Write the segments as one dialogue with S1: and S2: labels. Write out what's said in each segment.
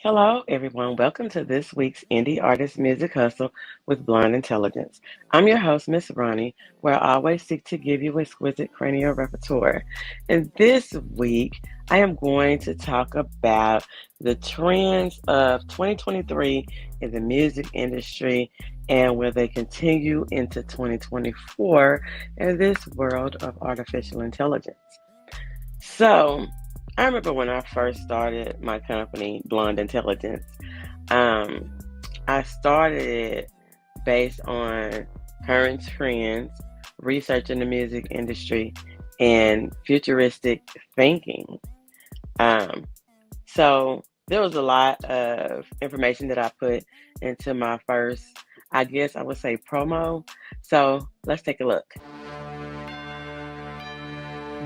S1: Hello, everyone. Welcome to this week's Indie Artist Music Hustle with Blonde Intelligence. I'm your host, Miss Ronnie, where I always seek to give you exquisite cranial repertoire. And this week, I am going to talk about the trends of 2023 in the music industry and where they continue into 2024 in this world of artificial intelligence. So, I remember when I first started my company, Blonde Intelligence. Um, I started it based on current trends, research in the music industry, and futuristic thinking. Um, so there was a lot of information that I put into my first, I guess I would say, promo. So let's take a look.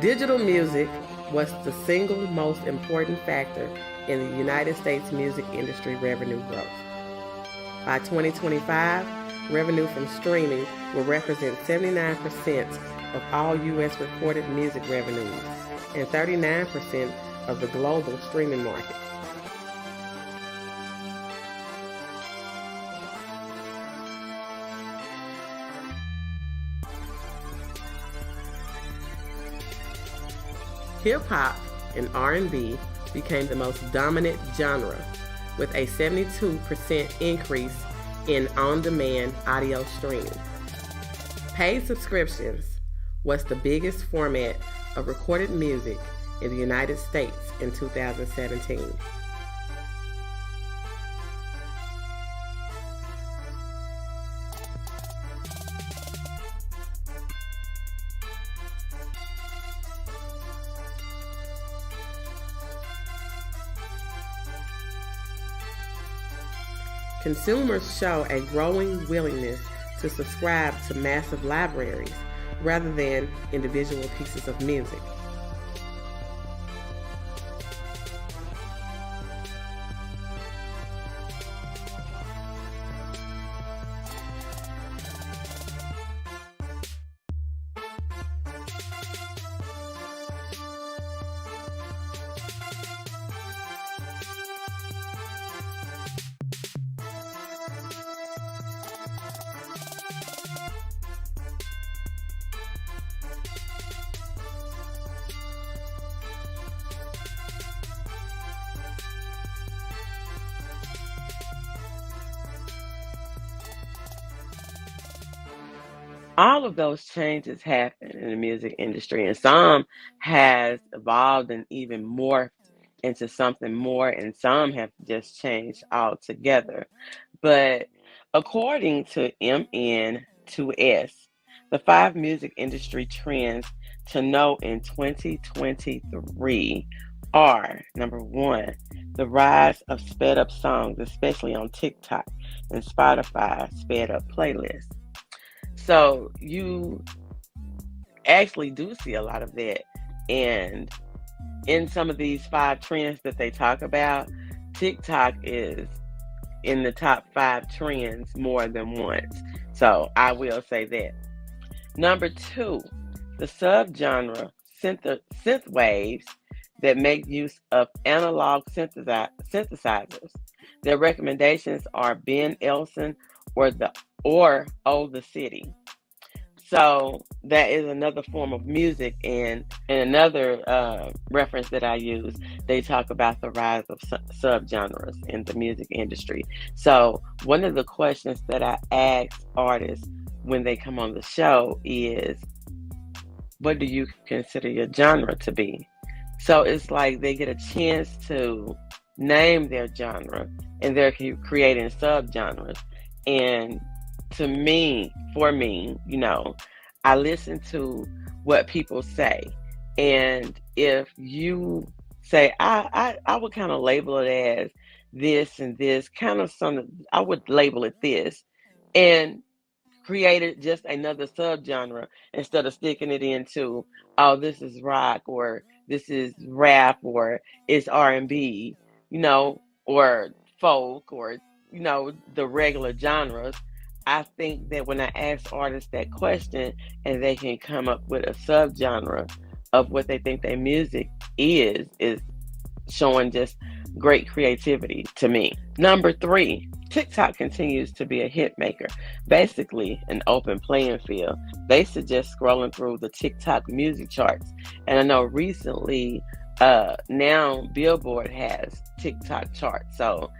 S1: Digital music was the single most important factor in the United States music industry revenue growth. By 2025, revenue from streaming will represent 79% of all U.S. recorded music revenues and 39% of the global streaming market. Hip-hop and R&B became the most dominant genre, with a 72% increase in on-demand audio streaming. Paid subscriptions was the biggest format of recorded music in the United States in 2017. Consumers show a growing willingness to subscribe to massive libraries rather than individual pieces of music. All of those changes happen in the music industry, and some has evolved and even morphed into something more, and some have just changed altogether. But according to MN2S, the five music industry trends to know in 2023 are: number one, the rise of sped up songs, especially on TikTok and Spotify sped up playlists. So you actually do see a lot of that. And in some of these five trends that they talk about, TikTok is in the top five trends more than once. So I will say that. Number two, the subgenre synth waves that make use of analog synthesizers. Their recommendations are Ben Elson or Oh the City. So that is another form of music, and another reference that I use, they talk about the rise of subgenres in the music industry. So one of the questions that I ask artists when they come on the show is, what do you consider your genre to be? So it's like they get a chance to name their genre, and they're creating subgenres. And for me, I listen to what people say. And if you say, I would kind of label it as this and this, kind of something, I would label it this, and created just another subgenre instead of sticking it into, oh, this is rock, or this is rap, or it's R&B, or folk, or the regular genres. I think that when I ask artists that question and they can come up with a subgenre of what they think their music is showing just great creativity to me. Number three, TikTok continues to be a hit maker, basically an open playing field. They suggest scrolling through the TikTok music charts. And I know recently, now Billboard has TikTok charts. So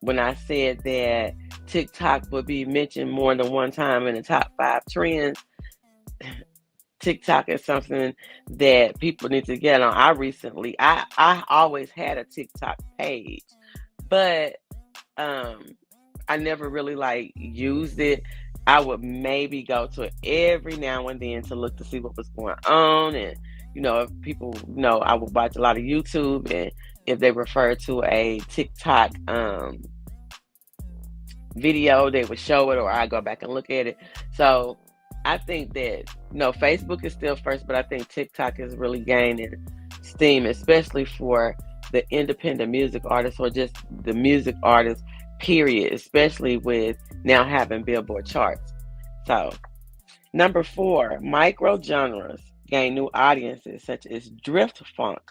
S1: when I said that TikTok would be mentioned more than one time in the top five trends, TikTok is something that people need to get on. I always had a TikTok page, but um, I never really like used it. I would maybe go to it every now and then to look to see what was going on, and if people know, I would watch a lot of YouTube, and if they refer to a TikTok video, they would show it, or I go back and look at it. So I think that Facebook is still first, but I think TikTok is really gaining steam, especially for the independent music artists or just the music artists, period, especially with now having Billboard charts. So, number four, micro genres gain new audiences, such as drift funk,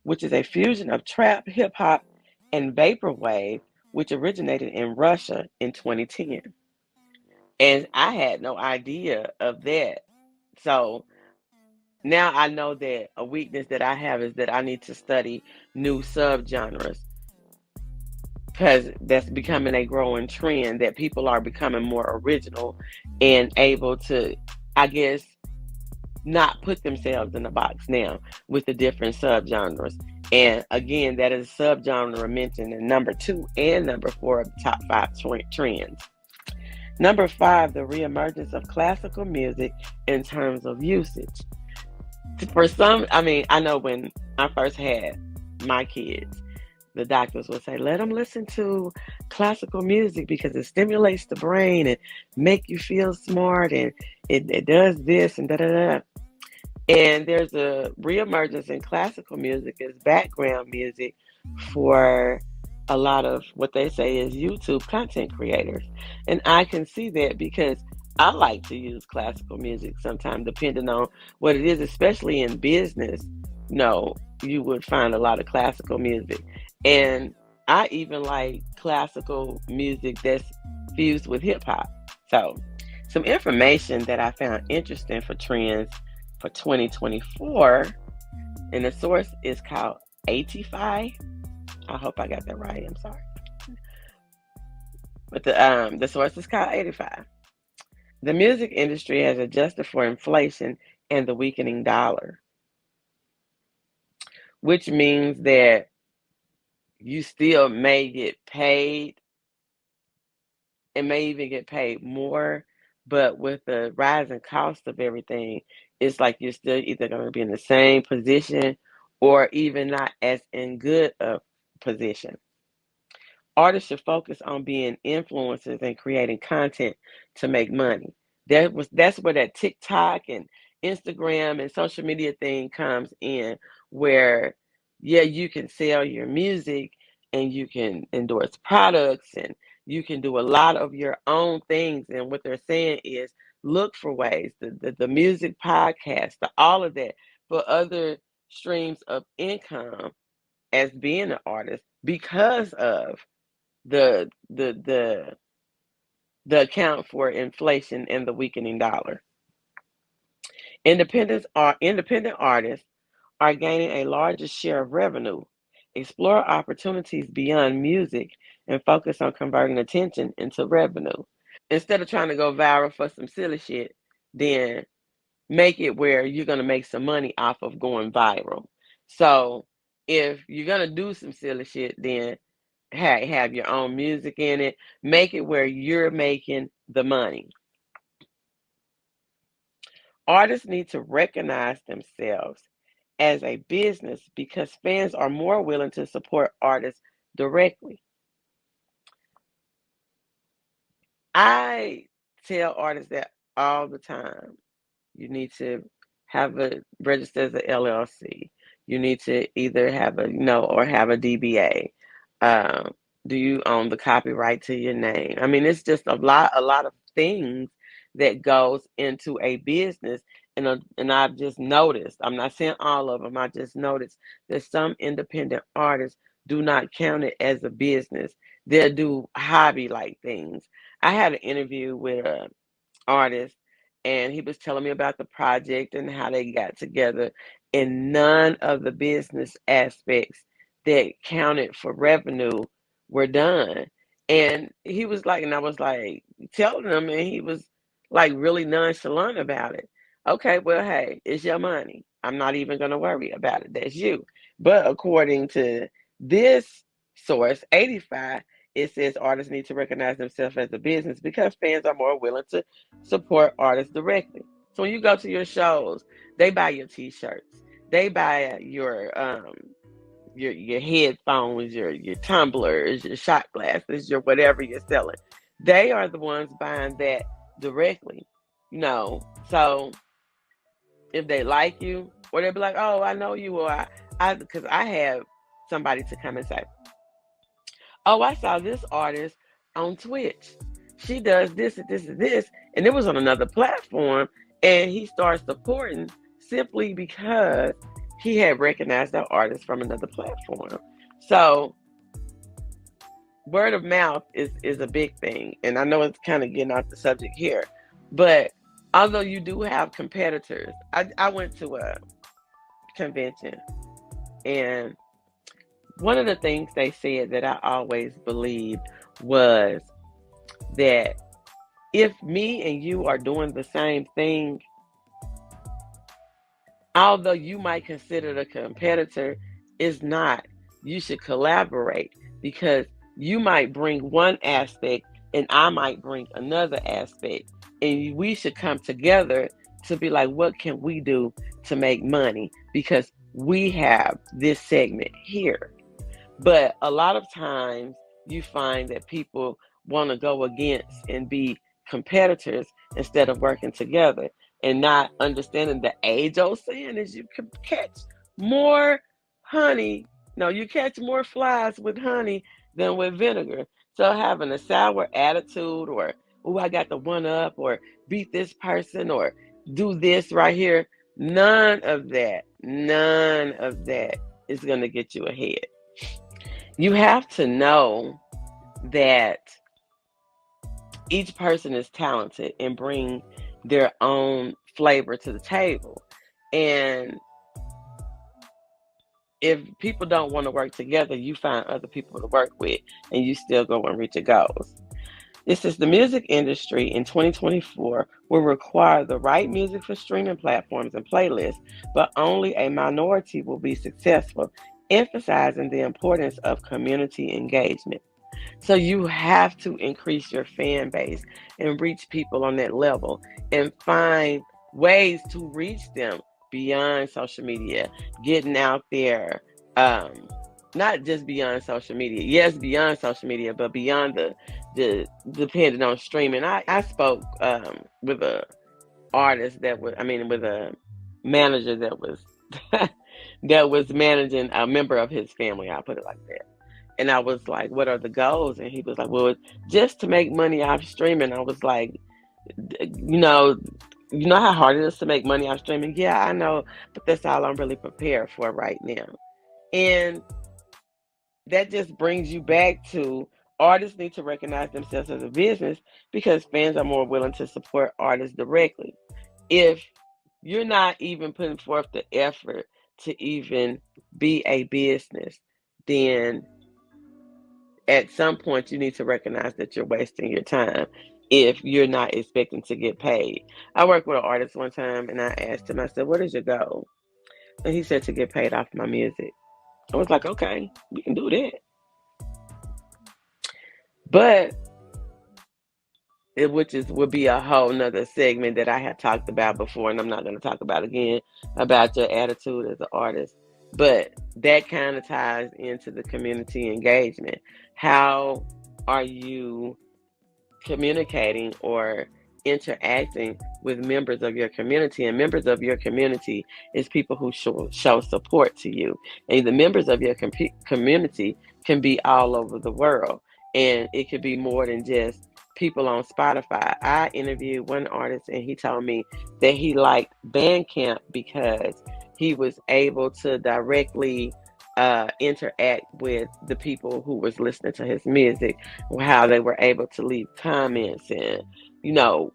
S1: which is a fusion of trap, hip hop, and vaporwave, which originated in Russia in 2010. And I had no idea of that. So now I know that a weakness that I have is that I need to study new subgenres because that's becoming a growing trend that people are becoming more original and able to, I guess, not put themselves in a box now with the different subgenres. And again, that is a subgenre mentioned in number two and number four of the top five trends. Number five, the reemergence of classical music in terms of usage. For some, I know when I first had my kids, the doctors would say, let them listen to classical music because it stimulates the brain and make you feel smart, and it does this and da da da. And there's a reemergence in classical music as background music for a lot of what they say is YouTube content creators. And I can see that because I like to use classical music sometimes, depending on what it is, especially in business. No, you would find a lot of classical music. And I even like classical music that's fused with hip hop. So, some information that I found interesting for trends for 2024, and the source is called ATFI. I hope I got that right. I'm sorry, but the source is called 85. The music industry has adjusted for inflation and the weakening dollar, which means that you still may get paid and may even get paid more, but with the rising cost of everything, it's like you're still either going to be in the same position or even not as in good a position. Artists should focus on being influencers and creating content to make money. That's where that TikTok and Instagram and social media thing comes in, where yeah, you can sell your music and you can endorse products and you can do a lot of your own things. And what they're saying is look for ways, the music podcast, all of that, for other streams of income as being an artist because of the the the the account for inflation and the weakening dollar. Independent artists are gaining a larger share of revenue. Explore opportunities beyond music and focus on converting attention into revenue. Instead of trying to go viral for some silly shit, then make it where you're gonna make some money off of going viral. So if you're gonna do some silly shit, then have your own music in it. Make it where you're making the money. Artists need to recognize themselves as a business because fans are more willing to support artists directly. I tell artists that all the time. You need to have a register as a LLC. You need to either have or have a DBA. Um, do you own the copyright to your name? I mean, it's just a lot of things that goes into a business. And I've just noticed, I'm not saying all of them, I just noticed that some independent artists do not count it as a business. They'll do hobby like things. I had an interview with a artist, and he was telling me about the project and how they got together, and none of the business aspects that counted for revenue were done. And he was like, and I was like telling him, and he was like really nonchalant about it. Okay, well, hey, it's your money. I'm not even going to worry about it. That's you. But according to this source, 85, it says artists need to recognize themselves as a business because fans are more willing to support artists directly. So when you go to your shows, they buy your t-shirts, they buy your headphones, your tumblers, your shot glasses, your whatever you're selling. They are the ones buying that directly. So if they like you, or they'll be like, "Oh, I know you," or because I have somebody to come and say, "Oh, I saw this artist on Twitch. She does this and this and this," and it was on another platform, and he started supporting simply because he had recognized that artist from another platform. So word of mouth is a big thing, and I know it's kind of getting off the subject here, but although you do have competitors, I went to a convention, and one of the things they said that I always believed was that if me and you are doing the same thing, although you might consider the competitor, is not. You should collaborate because you might bring one aspect and I might bring another aspect. And we should come together to be like, what can we do to make money? Because we have this segment here. But a lot of times you find that people want to go against and be competitors instead of working together and not understanding the age old saying is you can catch more honey. No, you catch more flies with honey than with vinegar. So having a sour attitude or, oh, I got the one up or beat this person or do this right here, none of that is going to get you ahead. You have to know that each person is talented and bring their own flavor to the table. And if people don't want to work together, you find other people to work with and you still go and reach your goals. This is the music industry in 2024 will require the right music for streaming platforms and playlists, but only a minority will be successful, emphasizing the importance of community engagement. So you have to increase your fan base and reach people on that level and find ways to reach them beyond social media, getting out there, not just beyond social media. Yes, beyond social media, but beyond the depending on streaming. I spoke with a artist with a manager that was that was managing a member of his family. I'll put it like that. And I was like, what are the goals? And he was like, well, just to make money off streaming. I was like, you know, you know how hard it is to make money off streaming? Yeah, I know, but that's all I'm really prepared for right now. And that just brings you back to artists need to recognize themselves as a business because fans are more willing to support artists directly. If you're not even putting forth the effort to even be a business, then at some point you need to recognize that you're wasting your time if you're not expecting to get paid. I worked with an artist one time and I asked him, I said, what is your goal? And he said to get paid off my music. I was like, okay, we can do that. But would be a whole nother segment that I had talked about before, and I'm not going to talk about again about your attitude as an artist. But that kind of ties into the community engagement. How are you communicating or interacting with members of your community? And members of your community is people who show support to you. And the members of your community can be all over the world. And it could be more than just people on Spotify. I interviewed one artist and he told me that he liked Bandcamp because he was able to directly interact with the people who was listening to his music, how they were able to leave comments and, you know,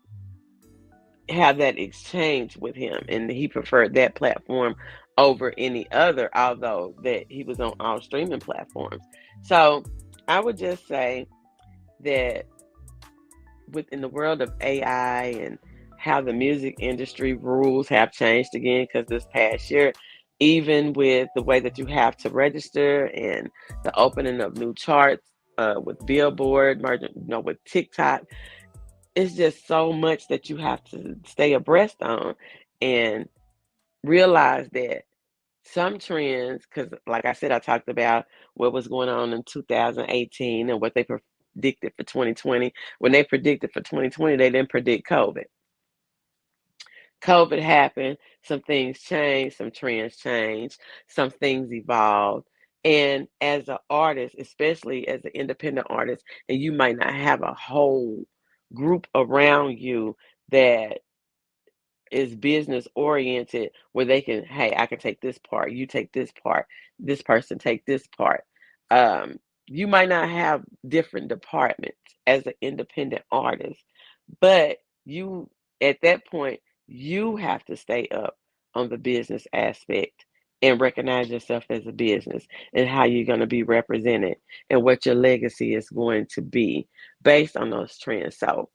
S1: have that exchange with him. And he preferred that platform over any other, although that he was on all streaming platforms. So I would just say that within the world of AI and how the music industry rules have changed again, because this past year, even with the way that you have to register and the opening of new charts with Billboard, merging, with TikTok, it's just so much that you have to stay abreast on and realize that some trends, because like I said, I talked about what was going on in 2018 and what they predicted for 2020. When they predicted for 2020, they didn't predict COVID. COVID happened, some things changed, some trends changed, some things evolved. And as an artist, especially as an independent artist, and you might not have a whole group around you that is business oriented where they can, hey, I can take this part, you take this part, this person take this part. You might not have different departments as an independent artist, but you, at that point, you have to stay up on the business aspect and recognize yourself as a business and how you're going to be represented and what your legacy is going to be based on those trends. So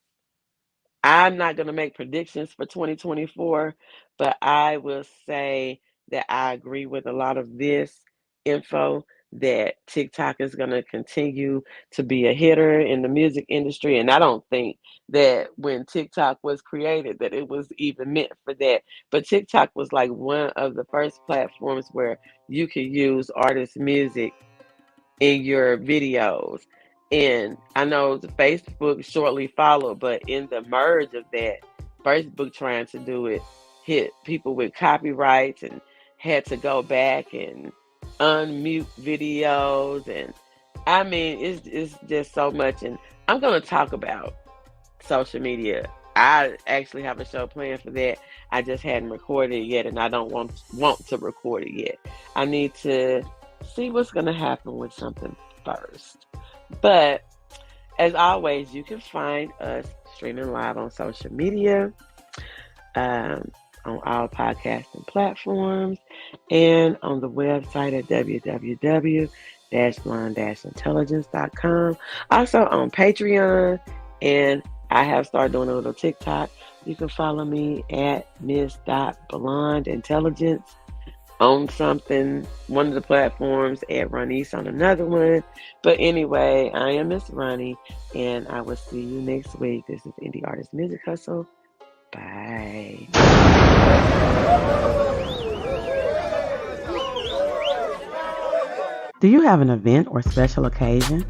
S1: I'm not going to make predictions for 2024, but I will say that I agree with a lot of this info that TikTok is going to continue to be a hitter in the music industry. And I don't think that when TikTok was created that it was even meant for that. But TikTok was like one of the first platforms where you could use artist music in your videos. And I know the Facebook shortly followed, but in the merge of that, Facebook trying to do it hit people with copyrights and had to go back and unmute videos. And I mean, it's just so much. And I'm going to talk about social media. I actually have a show planned for that. I just hadn't recorded it yet, and I don't want to record it yet. I need to see what's going to happen with something first. But as always, you can find us streaming live on social media, on all podcasting platforms, and on the website at www.blonde-intelligence.com. Also on Patreon, and I have started doing a little TikTok. You can follow me at Miss.BlondeIntelligence on one of the platforms, at Ronnie on another one. But anyway, I am Miss Ronnie, and I will see you next week. This is Indie Artist Music Hustle. Bye. Do you have an event or special occasion?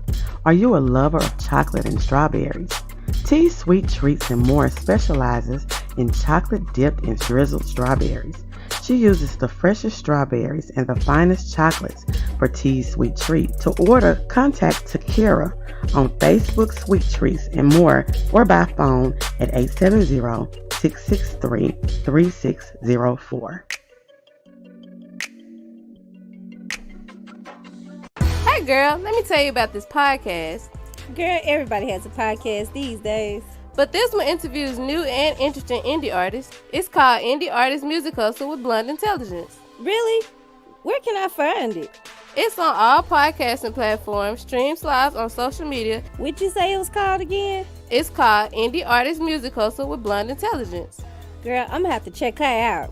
S1: Are you a lover of chocolate and strawberries? Tea's Sweet Treats and More specializes in chocolate dipped and drizzled strawberries. She uses the freshest strawberries and the finest chocolates for Tea's Sweet Treat. To order, contact Takira on Facebook Sweet Treats and More or by phone at 870-663-3604.
S2: Hey girl, let me tell you about this podcast.
S3: Girl, everybody has a podcast these days.
S2: But this one interviews new and interesting indie artists. It's called Indie Artist Music Hustle with Blonde Intelligence.
S3: Really? Where can I find it?
S2: It's on all podcasting platforms, streams live on social media.
S3: What'd you say it was called again?
S2: It's called Indie Artist Music Hustle with Blonde Intelligence.
S3: Girl, I'm gonna have to check her out.